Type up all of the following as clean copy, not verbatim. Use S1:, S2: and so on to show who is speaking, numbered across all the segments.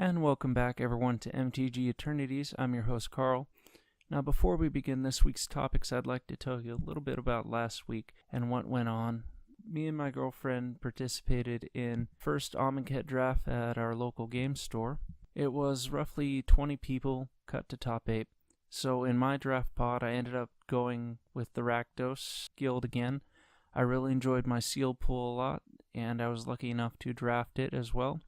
S1: And welcome back everyone to MTG-Eternities. I'm your host Carl. Now before we begin this week's topics, I'd like to tell you a little bit about last week and what went on. Me and my girlfriend participated in first Amonkhet draft at our local game store. It was roughly 20 people cut to top 8. So in my draft pod, I ended up going with the Rakdos guild again. I really enjoyed my seal pool a lot, and I was lucky enough to draft it as well.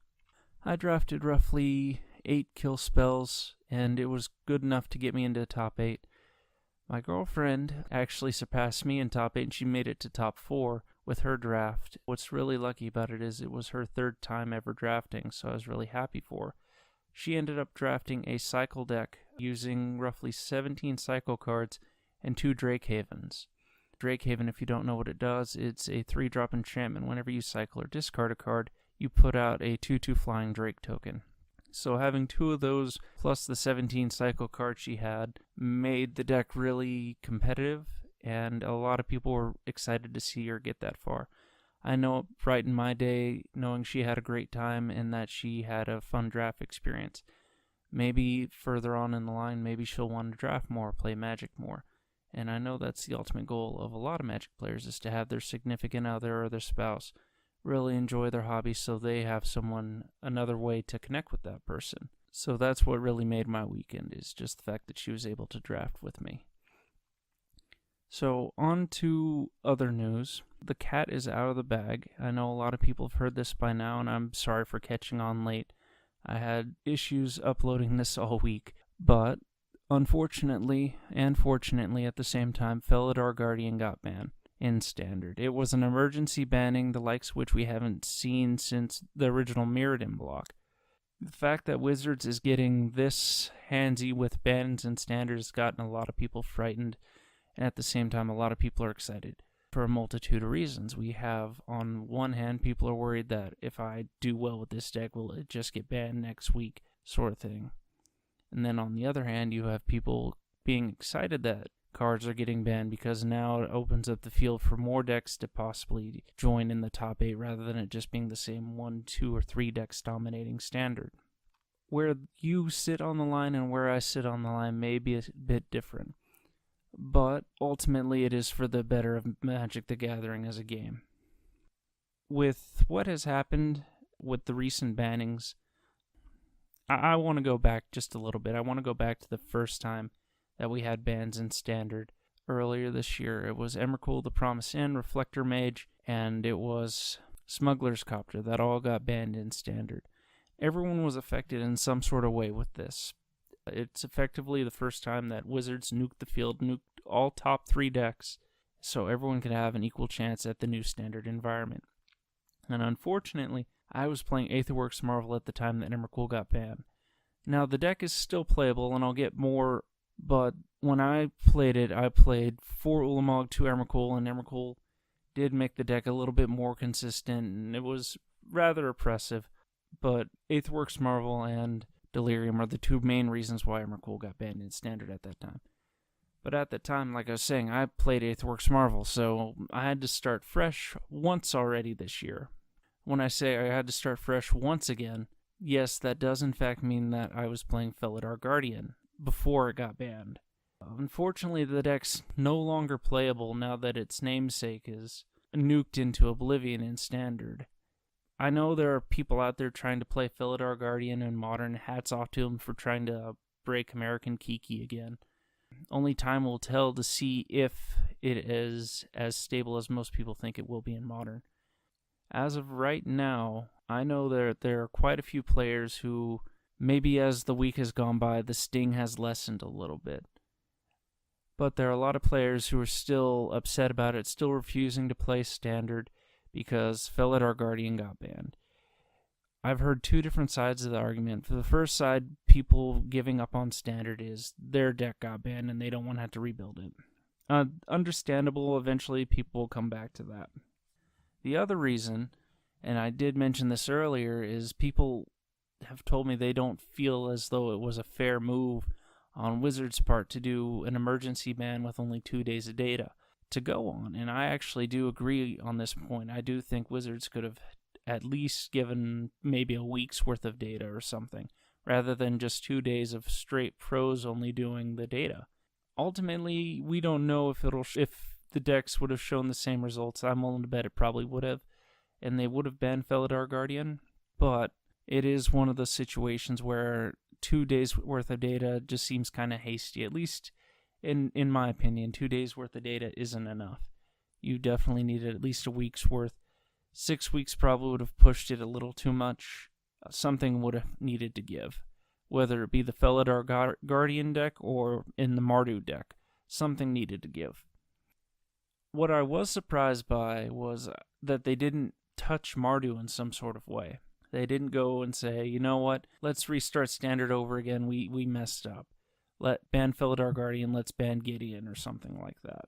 S1: I drafted roughly 8 kill spells, and it was good enough to get me into top 8. My girlfriend actually surpassed me in top 8, and she made it to top 4 with her draft. What's really lucky about it is it was her third time ever drafting, so I was really happy for her. She ended up drafting a cycle deck using roughly 17 cycle cards and 2 Drakehavens. Drakehaven, if you don't know what it does, it's a 3-drop enchantment. Whenever you cycle or discard a card, you put out a 2/2 flying Drake token. So having 2 of those plus the 17 cycle cards she had made the deck really competitive, and a lot of people were excited to see her get that far. I know it brightened my day knowing she had a great time and that she had a fun draft experience. Maybe further on in the line, maybe she'll want to draft more, play Magic more. And I know that's the ultimate goal of a lot of Magic players, is to have their significant other or their spouse really enjoy their hobby so they have another way to connect with that person. So that's what really made my weekend, is just the fact that she was able to draft with me. So on to other news. The cat is out of the bag. I know a lot of people have heard this by now, and I'm sorry for catching on late. I had issues uploading this all week, but unfortunately and fortunately at the same time, Felidar Guardian got banned in Standard. It was an emergency banning, the likes of which we haven't seen since the original Mirrodin block. The fact that Wizards is getting this handsy with bans in Standard has gotten a lot of people frightened, and at the same time a lot of people are excited for a multitude of reasons. We have, on one hand, people are worried that if I do well with this deck, will it just get banned next week, sort of thing. And then on the other hand, you have people being excited that cards are getting banned because now it opens up the field for more decks to possibly join in the top 8 rather than it just being the same 1, 2, or 3 decks dominating Standard. Where you sit on the line and where I sit on the line may be a bit different, but ultimately it is for the better of Magic the Gathering as a game. With what has happened with the recent bannings, I want to go back just a little bit. I want to go back to the first time that we had bans in Standard earlier this year. It was Emrakul, the Promised End, Reflector Mage, and it was Smuggler's Copter that all got banned in Standard. Everyone was affected in some sort of way with this. It's effectively the first time that Wizards nuked the field, nuked all top 3 decks, so everyone could have an equal chance at the new Standard environment. And unfortunately, I was playing Aetherworks Marvel at the time that Emrakul got banned. Now, the deck is still playable, and I'll get more, but when I played it, I played 4 Ulamog, 2 Emrakul, and Emrakul did make the deck a little bit more consistent, and it was rather oppressive. But Aetherworks Marvel and Delirium are the 2 main reasons why Emrakul got banned in Standard at that time. But at that time, like I was saying, I played Aetherworks Marvel, so I had to start fresh once already this year. When I say I had to start fresh once again, yes, that does in fact mean that I was playing Felidar Guardian before it got banned. Unfortunately, the deck's no longer playable now that its namesake is nuked into oblivion in Standard. I know there are people out there trying to play Felidar Guardian in Modern. Hats off to them for trying to break American Kiki again. Only time will tell to see if it is as stable as most people think it will be in Modern. As of right now, I know that there are quite a few players who, maybe as the week has gone by, the sting has lessened a little bit. But there are a lot of players who are still upset about it, still refusing to play Standard because Felidar Guardian got banned. I've heard 2 different sides of the argument. For the first side, people giving up on Standard is their deck got banned and they don't want to have to rebuild it. Understandable, eventually people will come back to that. The other reason, and I did mention this earlier, is people have told me they don't feel as though it was a fair move on Wizards' part to do an emergency ban with only 2 days of data to go on. And I actually do agree on this point. I do think Wizards could have at least given maybe a week's worth of data or something. rather than just 2 days of straight pros only doing the data. Ultimately, we don't know if if the decks would have shown the same results. I'm willing to bet it probably would have, and they would have banned Felidar Guardian, but it is one of the situations where 2 days worth of data just seems kind of hasty. At least in my opinion, 2 days worth of data isn't enough. You definitely needed at least a week's worth. 6 weeks probably would have pushed it a little too much. Something would have needed to give, whether it be the Felidar Guardian deck or in the Mardu deck. Something needed to give. What I was surprised by was that they didn't touch Mardu in some sort of way. They didn't go and say, you know what, let's restart Standard over again, we messed up. Ban Felidar Guardian, let's ban Gideon or something like that.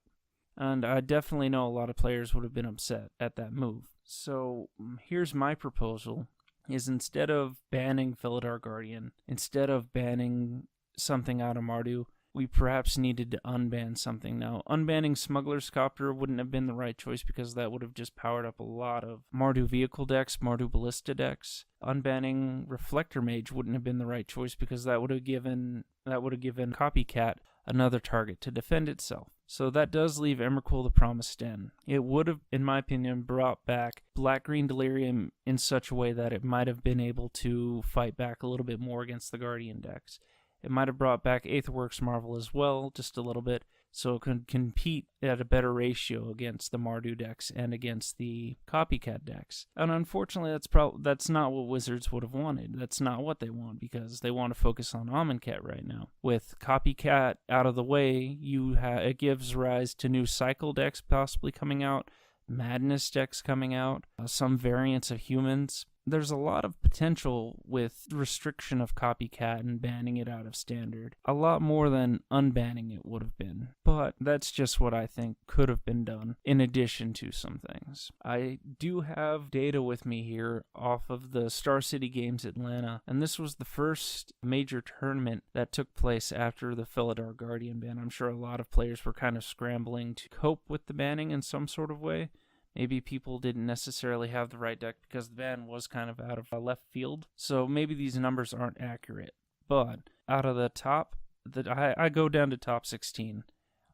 S1: And I definitely know a lot of players would have been upset at that move. So here's my proposal, is instead of banning Felidar Guardian, instead of banning something out of Mardu, we perhaps needed to unban something. Now, unbanning Smuggler's Copter wouldn't have been the right choice because that would have just powered up a lot of Mardu vehicle decks, Mardu Ballista decks. Unbanning Reflector Mage wouldn't have been the right choice because that would have given Copycat another target to defend itself. So that does leave Emrakul the Promised Den. It would have, in my opinion, brought back Black-Green Delirium in such a way that it might have been able to fight back a little bit more against the Guardian decks. It might have brought back Aetherworks Marvel as well, just a little bit, so it could compete at a better ratio against the Mardu decks and against the Copycat decks. And unfortunately, that's not what Wizards would have wanted. That's not what they want, because they want to focus on Amonkhet right now. With Copycat out of the way, it gives rise to new Cycle decks possibly coming out, Madness decks coming out, some variants of humans. There's a lot of potential with restriction of Copycat and banning it out of Standard. A lot more than unbanning it would have been. But that's just what I think could have been done, in addition to some things. I do have data with me here off of the Star City Games Atlanta, and this was the first major tournament that took place after the Felidar Guardian ban. I'm sure a lot of players were kind of scrambling to cope with the banning in some sort of way. Maybe people didn't necessarily have the right deck because the ban was kind of out of left field. So maybe these numbers aren't accurate. But out of the top, I go down to top 16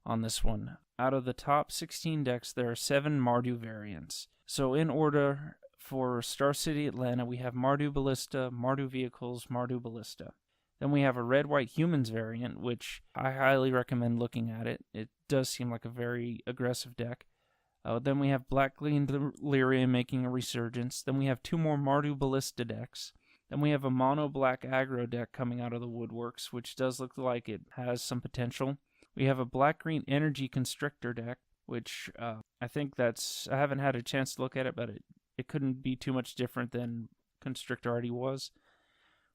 S1: on this one. Out of the top 16 decks, there are 7 Mardu variants. So in order for Star City Atlanta, we have Mardu Ballista, Mardu Vehicles, Mardu Ballista. Then we have a Red-White Humans variant, which I highly recommend looking at it. It does seem like a very aggressive deck. Then we have Black-Green Delirium making a resurgence. Then we have 2 more Mardu Ballista decks. Then we have a mono-black aggro deck coming out of the woodworks, which does look like it has some potential. We have a Black-Green Energy Constrictor deck, which I think I haven't had a chance to look at it, but it couldn't be too much different than Constrictor already was.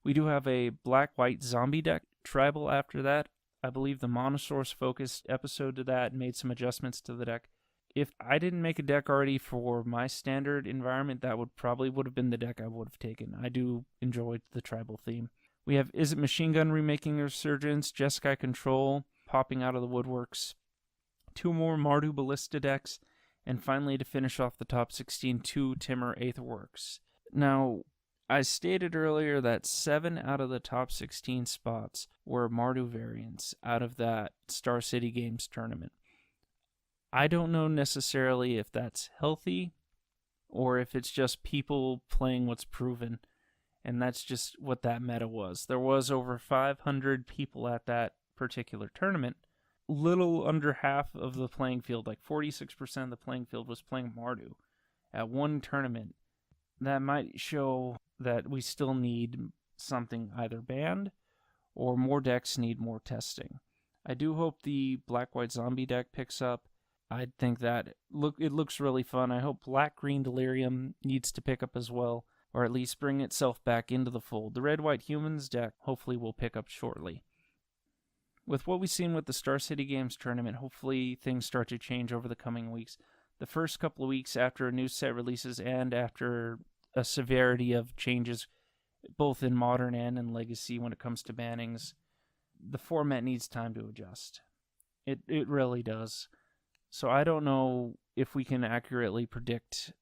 S1: We do have a Black-White Zombie deck, tribal after that. I believe the Monosaurus focused episode to that made some adjustments to the deck. If I didn't make a deck already for my Standard environment, that would have been the deck I would have taken. I do enjoy the tribal theme. We have Is It Machine Gun remaking a resurgence, Jeskai Control popping out of the woodworks, 2 more Mardu Ballista decks, and finally to finish off the top 16, 2 Timur Aetherworks. Now, I stated earlier that 7 out of the top 16 spots were Mardu variants out of that Star City Games tournament. I don't know necessarily if that's healthy or if it's just people playing what's proven, and that's just what that meta was. There was over 500 people at that particular tournament. Little under half of the playing field, like 46% of the playing field, was playing Mardu at one tournament. That might show that we still need something either banned or more decks need more testing. I do hope the Black-White Zombie deck picks up. I think that it looks really fun. I hope Black-Green Delirium needs to pick up as well, or at least bring itself back into the fold. The Red-White Humans deck hopefully will pick up shortly. With what we've seen with the Star City Games tournament, hopefully things start to change over the coming weeks. The first couple of weeks after a new set releases and after a severity of changes both in Modern and in Legacy when it comes to bannings, the format needs time to adjust. It really does. So I don't know if we can accurately predict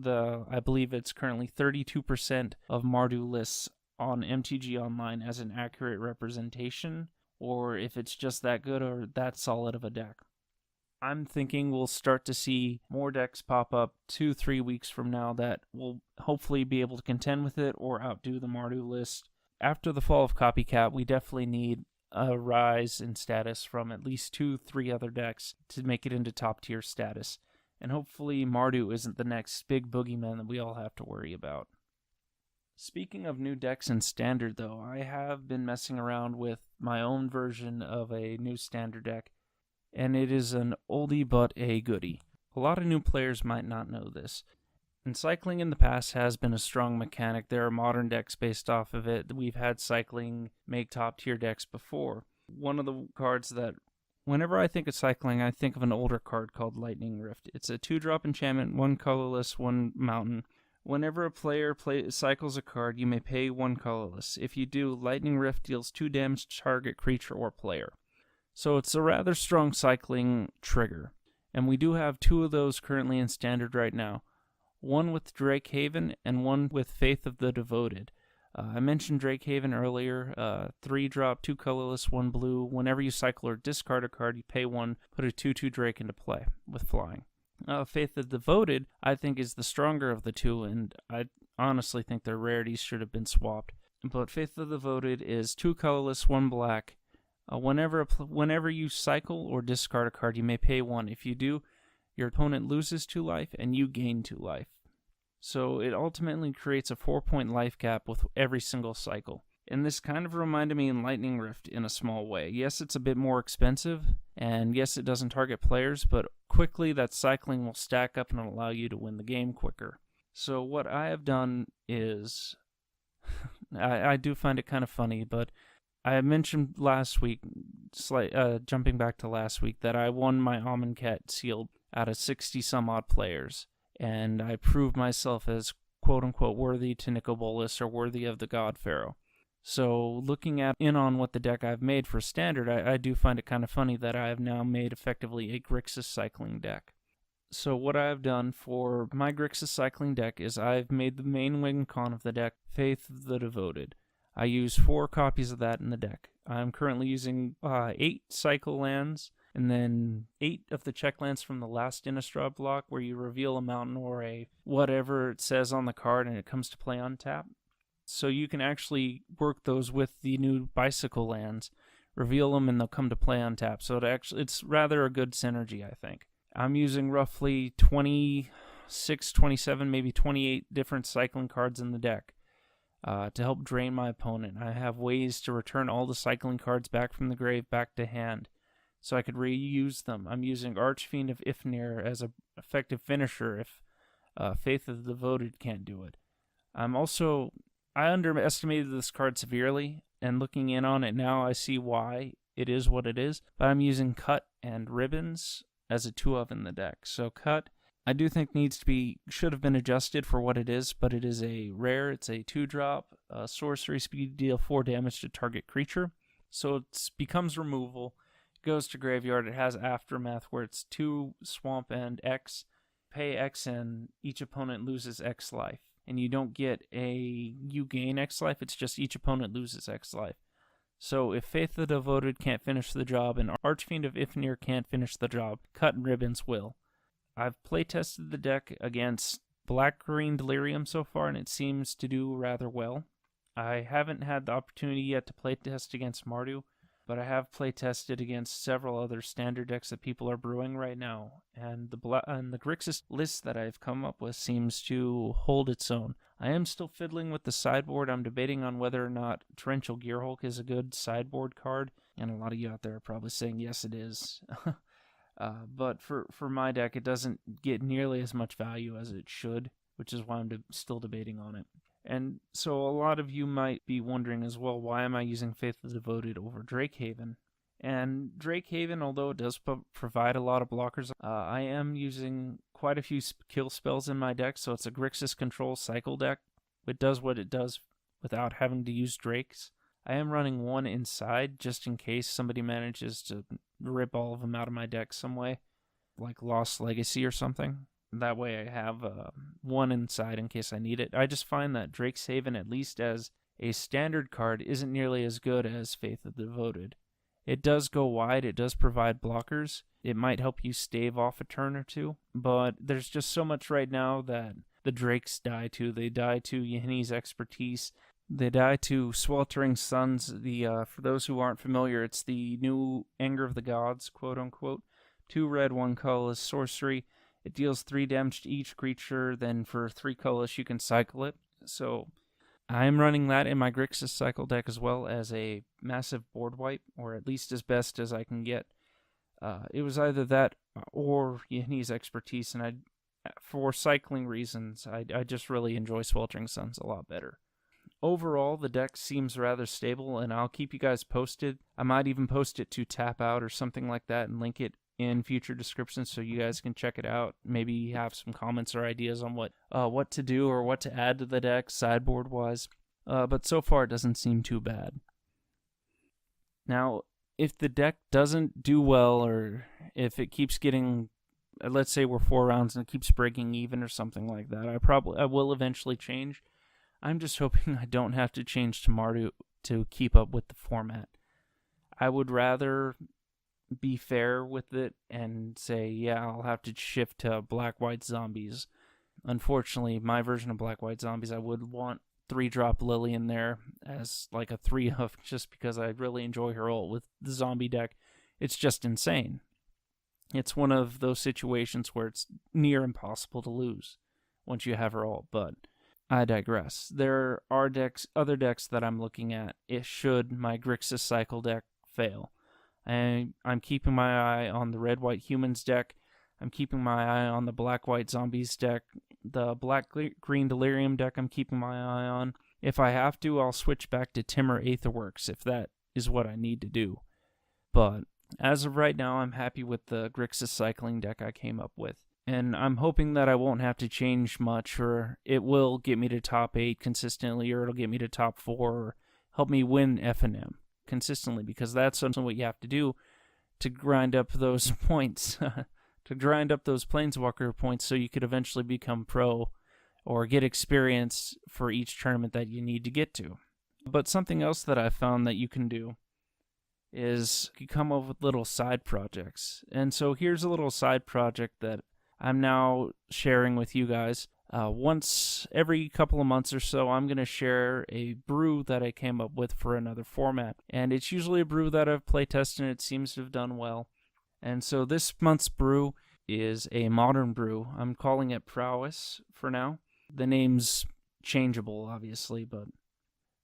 S1: I believe it's currently 32% of Mardu lists on MTG Online as an accurate representation, or if it's just that good or that solid of a deck. I'm thinking we'll start to see more decks pop up 2-3 weeks from now that will hopefully be able to contend with it or outdo the Mardu list. After the fall of Copycat, we definitely need a rise in status from at least 2-3 other decks to make it into top tier status. And hopefully Mardu isn't the next big boogeyman that we all have to worry about. Speaking of new decks in Standard, though, I have been messing around with my own version of a new Standard deck, and it is an oldie but a goodie. A lot of new players might not know this. And cycling in the past has been a strong mechanic. There are modern decks based off of it. We've had cycling make top tier decks before. One of the cards that, whenever I think of cycling, I think of an older card called Lightning Rift. It's a 2-drop enchantment, 1 colorless, 1 mountain. Whenever a player cycles a card, you may pay 1 colorless. If you do, Lightning Rift deals 2 damage to target creature or player. So it's a rather strong cycling trigger. And we do have 2 of those currently in Standard right now. One with Drake Haven and one with Faith of the Devoted. I mentioned Drake Haven earlier. 3-drop, 2 colorless, 1 blue. Whenever you cycle or discard a card, you pay 1, put a 2/2 Drake into play with flying. Faith of the Devoted, I think, is the stronger of the 2, and I honestly think their rarities should have been swapped. But Faith of the Devoted is 2 colorless, 1 black. Whenever you cycle or discard a card, you may pay 1. If you do, your opponent loses 2 life, and you gain 2 life. So it ultimately creates a 4-point life gap with every single cycle. And this kind of reminded me in Lightning Rift in a small way. Yes, it's a bit more expensive, and yes, it doesn't target players, but quickly that cycling will stack up and allow you to win the game quicker. So what I have done is, I do find it kind of funny, but I mentioned last week, jumping back to last week, that I won my Amonkhet sealed out of 60-some-odd players, and I proved myself as quote-unquote worthy to Nicobolus or worthy of the God Pharaoh. So looking in on what the deck I've made for Standard, I do find it kind of funny that I have now made effectively a Grixis cycling deck. So what I've done for my Grixis cycling deck is I've made the main win con of the deck Faith of the Devoted. I use 4 copies of that in the deck. I'm currently using 8 cycle lands, and then 8 of the check lands from the last Innistrad block where you reveal a mountain or a whatever it says on the card and it comes to play on tap. So you can actually work those with the new bicycle lands, reveal them, and they'll come to play on tap. So it's rather a good synergy, I think. I'm using roughly 26, 27, maybe 28 different cycling cards in the deck to help drain my opponent. I have ways to return all the cycling cards back from the grave back to hand, so I could reuse them. I'm using Archfiend of Ifnir as an effective finisher if Faith of the Devoted can't do it. I underestimated this card severely, and looking in on it now, I see why it is what it is. But I'm using Cut and Ribbons as a 2-of in the deck. So Cut, I do think should have been adjusted for what it is, but it is a rare. It's a 2-drop sorcery speed, deal 4 damage to target creature. So it becomes removal, goes to graveyard. It has Aftermath where it's 2 swamp and X. Pay X and each opponent loses X life. And you don't get you gain X life, it's just each opponent loses X life. So if Faith of the Devoted can't finish the job and Archfiend of Ifnir can't finish the job, Cut and Ribbons will. I've playtested the deck against Black-Green Delirium so far, and it seems to do rather well. I haven't had the opportunity yet to playtest against Mardu, but I have playtested against several other Standard decks that people are brewing right now, and the Grixis list that I've come up with seems to hold its own. I am still fiddling with the sideboard. I'm debating on whether or not Torrential Gearhulk is a good sideboard card, and a lot of you out there are probably saying yes, it is. But for my deck, it doesn't get nearly as much value as it should, which is why I'm still debating on it. And so a lot of you might be wondering as well, why am I using Faith of the Devoted over Drake Haven? And Drake Haven, although it does provide a lot of blockers, I am using quite a few kill spells in my deck, so it's a Grixis control cycle deck. It does what it does without having to use Drakes. I am running 1 inside just in case somebody manages to rip all of them out of my deck some way, like Lost Legacy or something. That way I have 1 inside in case I need it. I just find that Drake's Haven, at least as a standard card isn't nearly as good as Faith of the Devoted. It does go wide, it does provide blockers, it might help you stave off a turn or two, but there's just so much right now that the Drakes die to. They die to Yahini's Expertise, they die to Sweltering Suns. For those who aren't familiar, it's the new Anger of the Gods, quote-unquote. 2 red, 1 colorless sorcery. It deals 3 damage to each creature, then for 3 colorless you can cycle it. So I'm running that in my Grixis cycle deck as well as a massive board wipe, or at least as best as I can get. It was either that or Yahini's Expertise, and for cycling reasons, I just really enjoy Sweltering Suns a lot better. Overall, the deck seems rather stable, and I'll keep you guys posted. I might even post it to Tap Out or something like that and link it in future descriptions so you guys can check it out. Maybe have some comments or ideas on what to do or what to add to the deck sideboard-wise. But so far, it doesn't seem too bad. Now, if the deck doesn't do well, or if it keeps getting, let's say we're 4 rounds and it keeps breaking even or something like that, I will eventually change. I'm just hoping I don't have to change tomorrow to keep up with the format. I would rather be fair with it and say, yeah, I'll have to shift to black-white zombies. Unfortunately, my version of black-white zombies, I would want 3-drop Lily in there as like a 3-of, just because I really enjoy her ult. With the zombie deck, it's just insane. It's one of those situations where it's near impossible to lose once you have her ult, but I digress. There are other decks that I'm looking at. It should my Grixis cycle deck fail. I'm keeping my eye on the red-white humans deck. I'm keeping my eye on the black-white zombies deck. The black-green delirium deck I'm keeping my eye on. If I have to, I'll switch back to Timur Aetherworks if that is what I need to do. But as of right now, I'm happy with the Grixis cycling deck I came up with. And I'm hoping that I won't have to change much, or it will get me to top 8 consistently, or it'll get me to top 4, or help me win F&M consistently, because that's something what you have to do to grind up those points, to grind up those Planeswalker points so you could eventually become pro or get experience for each tournament that you need to get to. But something else that I found that you can do is you come up with little side projects. And so here's a little side project that I'm now sharing with you guys. Once every couple of months or so, I'm going to share a brew that I came up with for another format. And it's usually a brew that I've playtested and it seems to have done well. And so this month's brew is a modern brew. I'm calling it Prowess for now. The name's changeable, obviously, but...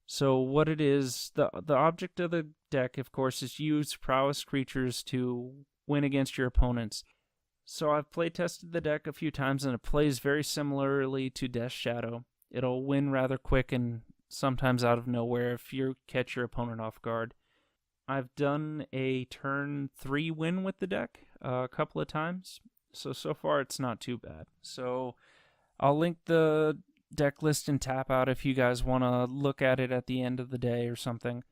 S1: So what it is, the object of the deck, of course, is use Prowess creatures to win against your opponents. So I've playtested the deck a few times, and it plays very similarly to Death Shadow. It'll win rather quick and sometimes out of nowhere if you catch your opponent off guard. I've done a turn 3 win with the deck a couple of times, so far it's not too bad. So I'll link the deck list and Tap Out if you guys want to look at it at the end of the day or something.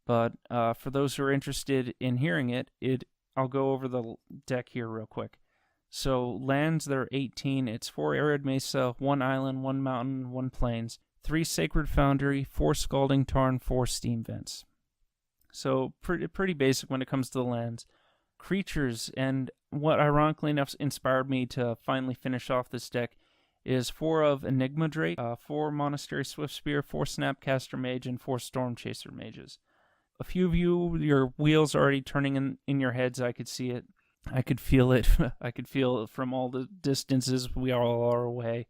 S1: But for those who are interested in hearing it, I'll go over the deck here real quick. So lands, there are 18. It's 4 Arid Mesa, 1 Island, 1 Mountain, 1 Plains, 3 Sacred Foundry, 4 Scalding Tarn, 4 Steam Vents. So pretty basic when it comes to the lands. Creatures, and what ironically enough inspired me to finally finish off this deck, is 4 of Enigma Drake, 4 Monastery Swiftspear, 4 Snapcaster Mage, and 4 Storm Chaser Mages. A few of you, your wheels are already turning in your heads. I could see it. I could feel it. I could feel it from all the distances we all are away.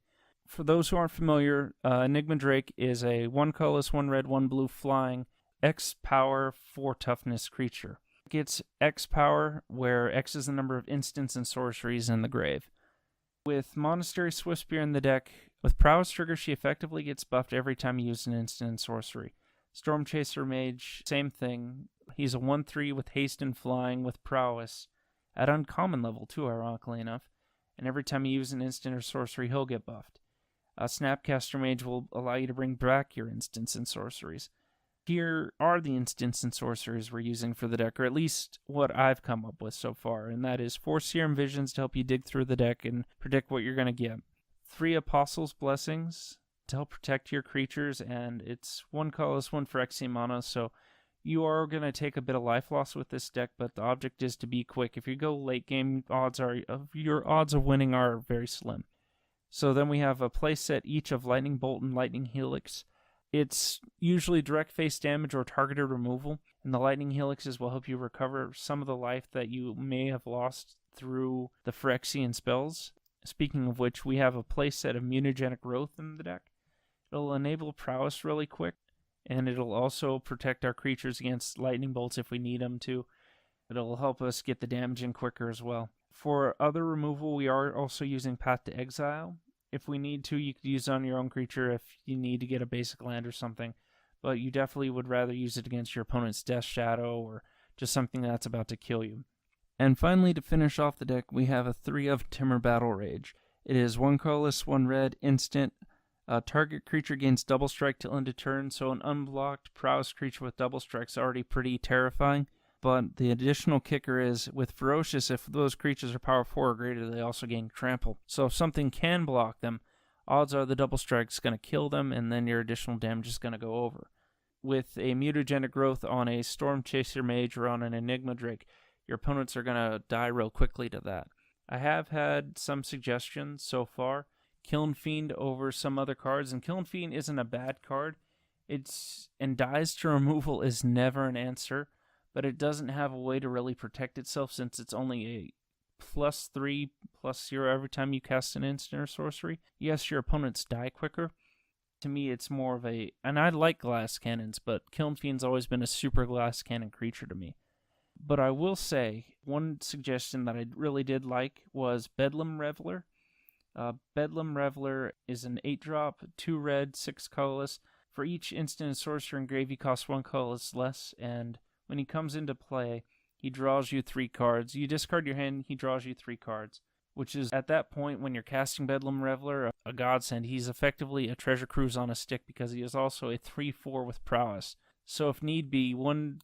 S1: For those who aren't familiar, Enigma Drake is a 1 colorless, 1 red, 1 blue flying X power 4 toughness creature. It gets X power, where X is the number of instants and sorceries in the grave. With Monastery Swiftspear in the deck, with Prowess trigger, she effectively gets buffed every time you use an instant and sorcery. Storm Chaser Mage, same thing. He's a 1/3 with haste and flying with Prowess. At uncommon level, too, ironically enough. And every time you use an instant or sorcery, he'll get buffed. Snapcaster Mage will allow you to bring back your instants and sorceries. Here are the instants and sorceries we're using for the deck, or at least what I've come up with so far, and that is 4 Serum Visions to help you dig through the deck and predict what you're going to get. 3 Apostles' Blessings to help protect your creatures, and it's 1 colorless, 1 Phyrexian mana, so you are going to take a bit of life loss with this deck, but the object is to be quick. If you go late game, your odds of winning are very slim. So then we have a playset each of Lightning Bolt and Lightning Helix. It's usually direct face damage or targeted removal, and the Lightning Helixes will help you recover some of the life that you may have lost through the Phyrexian spells. Speaking of which, we have a playset of Mutagenic Growth in the deck. It'll enable prowess really quick, and it'll also protect our creatures against lightning bolts if we need them to. It'll help us get the damage in quicker as well. For other removal, we are also using Path to Exile. If we need to, you could use it on your own creature if you need to get a basic land or something, but you definitely would rather use it against your opponent's Death Shadow or just something that's about to kill you. And finally, to finish off the deck, we have a 3 of Timur Battle Rage. It is 1 colorless, 1 red, instant. Target creature gains double strike till end of turn, so an unblocked prowess creature with double strike is already pretty terrifying. But the additional kicker is, with Ferocious, if those creatures are power 4 or greater, they also gain Trample. So if something can block them, odds are the double strike is going to kill them, and then your additional damage is going to go over. With a Mutagenic Growth on a Storm Chaser Mage or on an Enigma Drake, your opponents are going to die real quickly to that. I have had some suggestions so far. Kiln Fiend over some other cards, and Kiln Fiend isn't a bad card. And dies to removal is never an answer, but it doesn't have a way to really protect itself since it's only a +3/+0 every time you cast an instant or sorcery. Yes, your opponents die quicker. To me, it's more of a... And I like glass cannons, but Kiln Fiend's always been a super glass cannon creature to me. But I will say, one suggestion that I really did like was Bedlam Reveler. Bedlam Reveler is an 8-drop, 2 red, 6 colorless. For each instant and sorcerer in grave, he costs 1 colorless less, and when he comes into play, he draws you 3 cards. You discard your hand, he draws you 3 cards, which is, at that point, when you're casting Bedlam Reveler, a godsend. He's effectively a treasure cruise on a stick because he is also a 3/4 with prowess. So if need be,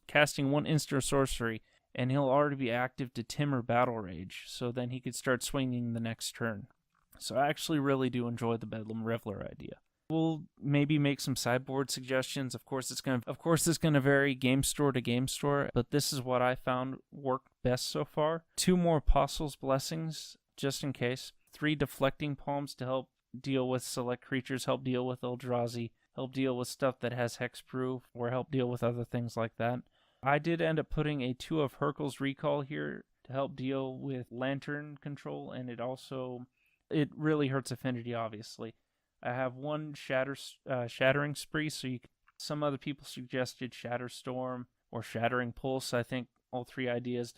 S1: casting 1 instant or sorcery, and he'll already be active to Timur Battle Rage, so then he could start swinging the next turn. So I actually really do enjoy the Bedlam Reveler idea. We'll maybe make some sideboard suggestions. Of course, it's gonna vary game store to game store, but this is what I found worked best so far. 2 more Apostle's Blessings, just in case. 3 Deflecting Palms to help deal with select creatures, help deal with Eldrazi, help deal with stuff that has hexproof, or help deal with other things like that. I did end up putting a 2 of Hurkyl's Recall here to help deal with Lantern control, and it really hurts Affinity, obviously. I have 1 Shattering Spree, so some other people suggested Shatterstorm or Shattering Pulse. I think all 3 ideas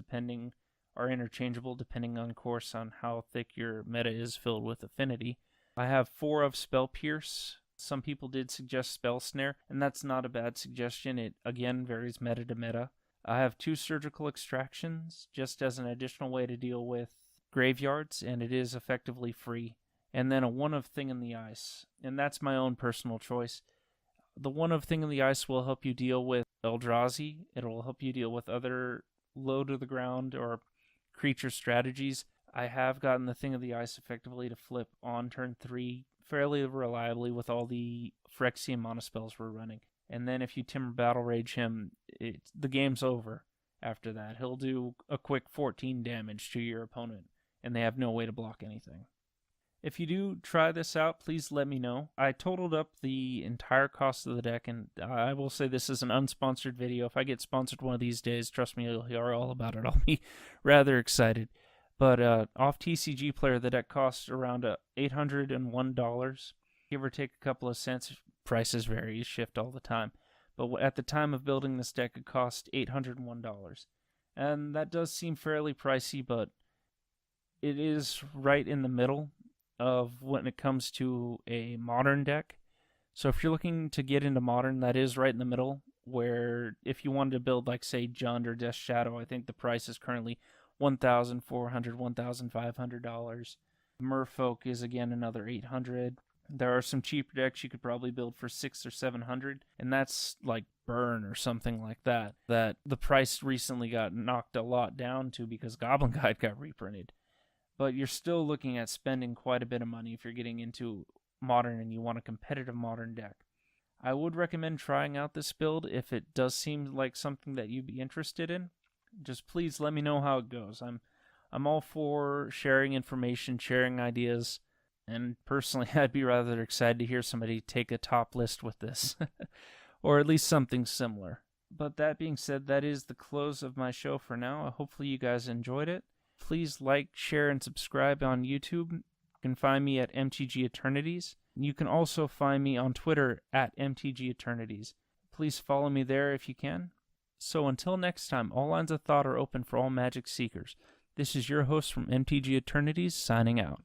S1: are interchangeable depending on course on how thick your meta is filled with Affinity. I have 4 of Spell Pierce. Some people did suggest Spell Snare, and that's not a bad suggestion. It, again, varies meta to meta. I have 2 Surgical Extractions, just as an additional way to deal with graveyards, and it is effectively free. And then a 1 of Thing in the Ice, and that's my own personal choice. The 1 of Thing in the Ice will help you deal with Eldrazi. It'll help you deal with other low-to-the-ground or creature strategies. I have gotten the Thing of the Ice effectively to flip on turn 3 fairly reliably with all the Phyrexian mana spells we're running. And then if you Timur Battle Rage him, the game's over after that. He'll do a quick 14 damage to your opponent, and they have no way to block anything. If you do try this out, please let me know. I totaled up the entire cost of the deck, and I will say this is an unsponsored video. If I get sponsored one of these days, trust me, you'll hear all about it. I'll be rather excited. But off TCG Player, the deck costs around $801, give or take a couple of cents. Prices vary, shift all the time. But at the time of building this deck, it cost $801. And that does seem fairly pricey, but it is right in the middle of when it comes to a modern deck. So if you're looking to get into modern, that is right in the middle, where if you wanted to build, like, say, Jund or Death Shadow, I think the price is currently $1,400, $1,500. Merfolk is, again, another $800. There are some cheaper decks you could probably build for $600 or $700, and that's like Burn or something like that the price recently got knocked a lot down to because Goblin Guide got reprinted. But you're still looking at spending quite a bit of money if you're getting into Modern and you want a competitive Modern deck. I would recommend trying out this build if it does seem like something that you'd be interested in. Just please let me know how it goes. I'm all for sharing information, sharing ideas, and personally I'd be rather excited to hear somebody take a top list with this. Or at least something similar. But that being said, that is the close of my show for now. Hopefully you guys enjoyed it. Please like, share, and subscribe on YouTube. You can find me at MTG-Eternities. You can also find me on Twitter at MTG-Eternities. Please follow me there if you can. So until next time, all lines of thought are open for all Magic seekers. This is your host from MTG-Eternities signing out.